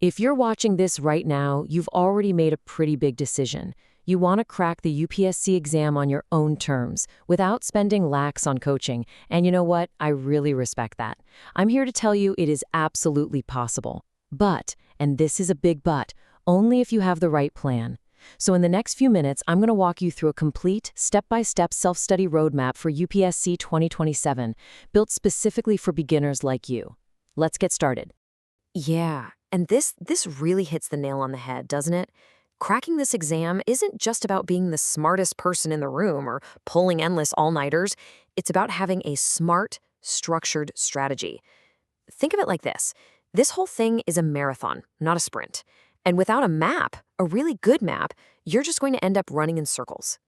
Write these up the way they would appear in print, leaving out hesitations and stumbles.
If you're watching this right now, you've already made a pretty big decision. You want to crack the UPSC exam on your own terms, without spending lakhs on coaching. And you know what? I really respect that. I'm here to tell you it is absolutely possible. But, and this is a big but, only if you have the right plan. So in the next few minutes, I'm going to walk you through a complete, step-by-step self-study roadmap for UPSC 2027, built specifically for beginners like you. Let's get started. Yeah, and this really hits the nail on the head, doesn't it? Cracking this exam isn't just about being the smartest person in the room or pulling endless all-nighters. It's about having a smart, structured strategy. Think of it like this. This whole thing is a marathon, not a sprint. And without a map, a really good map, you're just going to end up running in circles.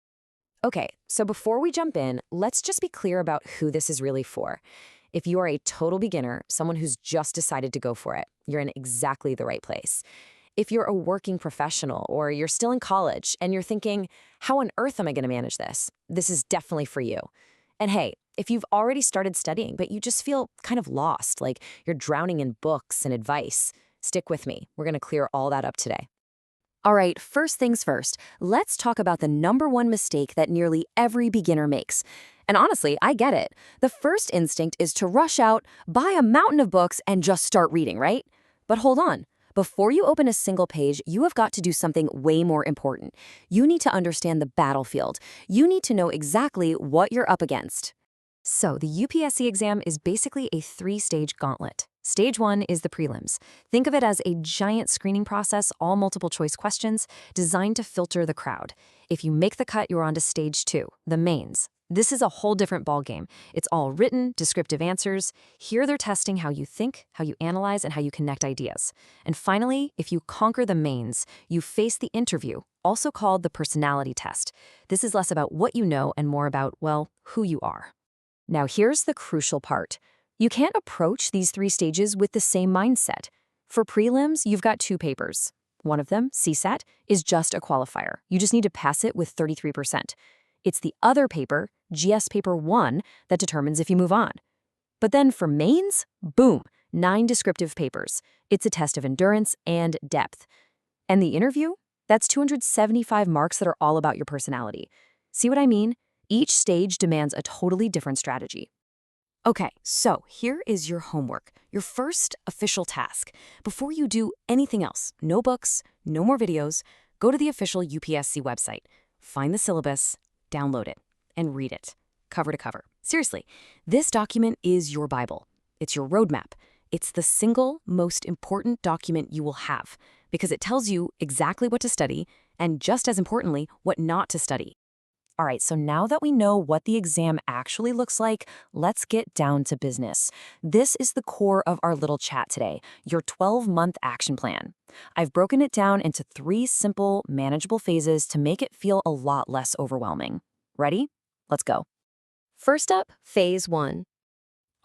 Okay, so before we jump in, let's just be clear about who this is really for. If you are a total beginner, someone who's just decided to go for it, you're in exactly the right place. If you're a working professional or you're still in college and you're thinking, how on earth am I going to manage this? This is definitely for you. And hey, if you've already started studying, but you just feel kind of lost, like you're drowning in books and advice, stick with me. We're going to clear all that up today. All right, first things first, let's talk about the #1 mistake that nearly every beginner makes. And honestly, I get it. The first instinct is to rush out, buy a mountain of books, and just start reading, right? But hold on. Before you open a single page, you have got to do something way more important. You need to understand the battlefield. You need to know exactly what you're up against. So the UPSC exam is basically a 3-stage gauntlet. Stage 1 is the prelims. Think of it as a giant screening process, all multiple choice questions, designed to filter the crowd. If you make the cut, you're on to stage 2, the mains. This is a whole different ballgame. It's all written, descriptive answers. Here they're testing how you think, how you analyze, and how you connect ideas. And finally, if you conquer the mains, you face the interview, also called the personality test. This is less about what you know and more about, well, who you are. Now here's the crucial part. You can't approach these 3 stages with the same mindset. For prelims, you've got 2 papers. One of them, CSAT, is just a qualifier. You just need to pass it with 33%. It's the other paper, GS Paper 1, that determines if you move on. But then for mains, boom, 9 descriptive papers. It's a test of endurance and depth. And the interview? That's 275 marks that are all about your personality. See what I mean? Each stage demands a totally different strategy. Okay, so here is your homework, your first official task. Before you do anything else, no books, no more videos, go to the official UPSC website, find the syllabus, download it, and read it, cover to cover. Seriously, this document is your Bible. It's your roadmap. It's the single most important document you will have because it tells you exactly what to study and, just as importantly, what not to study. All right, so now that we know what the exam actually looks like, let's get down to business. This is the core of our little chat today, your 12-month action plan. I've broken it down into 3 simple, manageable phases to make it feel a lot less overwhelming. Ready? Let's go. First up, phase 1.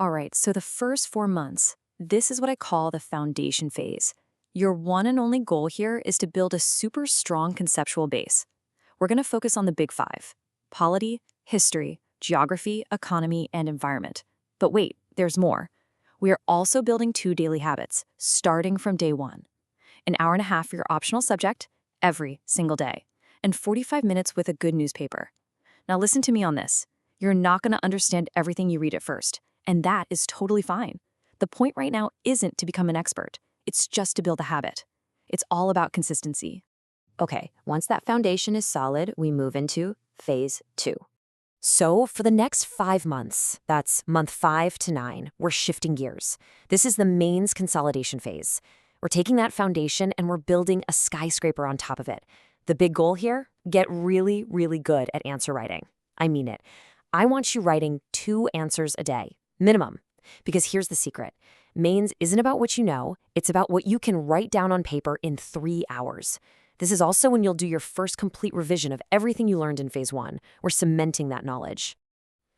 All right, so the first 4 months, this is what I call the foundation phase. Your one and only goal here is to build a super strong conceptual base. We're going to focus on the big 5. Polity, history, geography, economy, and environment. But wait, there's more. We are also building 2 daily habits, starting from day 1. An hour and a half for your optional subject, every single day. And 45 minutes with a good newspaper. Now listen to me on this. You're not going to understand everything you read at first, and that is totally fine. The point right now isn't to become an expert. It's just to build a habit. It's all about consistency. Okay, once that foundation is solid, we move into phase 2. So for the next 5 months, that's month 5 to 9, we're shifting gears. This is the mains consolidation phase. We're taking that foundation and we're building a skyscraper on top of it. The big goal here? Get really, really good at answer writing. I mean it. I want you writing 2 answers a day, minimum. Because here's the secret. Mains isn't about what you know, it's about what you can write down on paper in 3 hours. This is also when you'll do your first complete revision of everything you learned in phase 1. We're cementing that knowledge.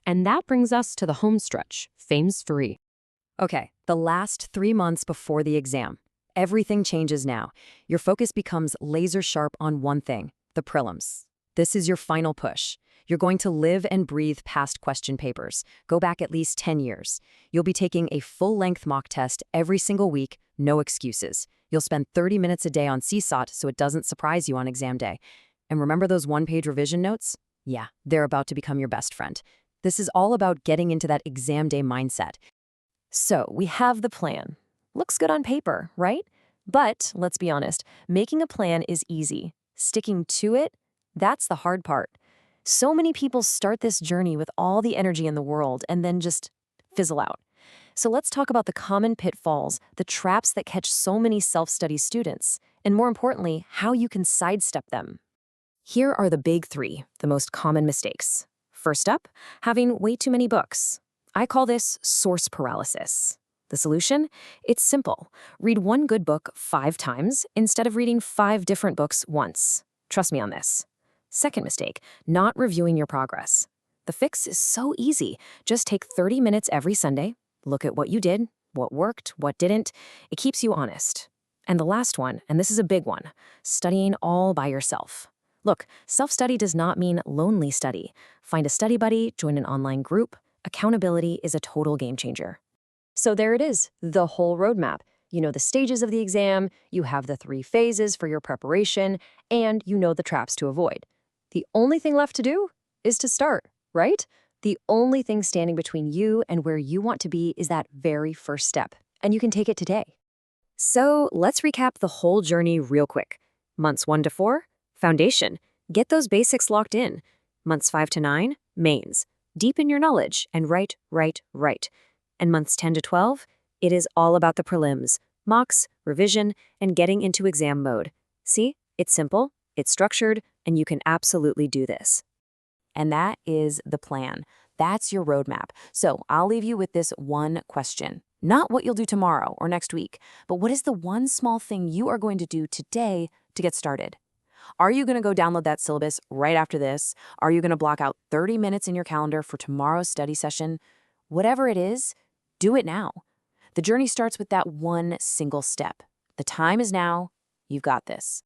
And that brings us to the home stretch, phase 3. Okay, the last 3 months before the exam. Everything changes now. Your focus becomes laser sharp on one thing, the prelims. This is your final push. You're going to live and breathe past question papers. Go back at least 10 years. You'll be taking a full-length mock test every single week, no excuses. You'll spend 30 minutes a day on CSOT so it doesn't surprise you on exam day. And remember those one-page revision notes? Yeah, they're about to become your best friend. This is all about getting into that exam day mindset. So we have the plan. Looks good on paper, right? But let's be honest, making a plan is easy. Sticking to it, that's the hard part. So many people start this journey with all the energy in the world and then just fizzle out. So let's talk about the common pitfalls, the traps that catch so many self-study students, and more importantly, how you can sidestep them. Here are the big three, the most common mistakes. First up, having way too many books. I call this source paralysis. The solution? It's simple. Read one good book 5 times instead of reading 5 different books once. Trust me on this. Second mistake, not reviewing your progress. The fix is so easy. Just take 30 minutes every Sunday, look at what you did, what worked, what didn't. It keeps you honest. And the last one, and this is a big one, studying all by yourself. Look, self-study does not mean lonely study. Find a study buddy, join an online group. Accountability is a total game changer. So there it is, the whole roadmap. You know the stages of the exam, you have the 3 phases for your preparation, and you know the traps to avoid. The only thing left to do is to start, right? The only thing standing between you and where you want to be is that very first step, and you can take it today. So let's recap the whole journey real quick. Months 1 to 4, foundation. Get those basics locked in. Months 5 to 9, mains. Deepen your knowledge and write. And months 10 to 12, it is all about the prelims, mocks, revision, and getting into exam mode. See, it's simple, it's structured, and you can absolutely do this. And that is the plan. That's your roadmap. So I'll leave you with this one question. Not what you'll do tomorrow or next week, but what is the one small thing you are going to do today to get started? Are you going to go download that syllabus right after this? Are you going to block out 30 minutes in your calendar for tomorrow's study session? Whatever it is, do it now. The journey starts with that one single step. The time is now. You've got this.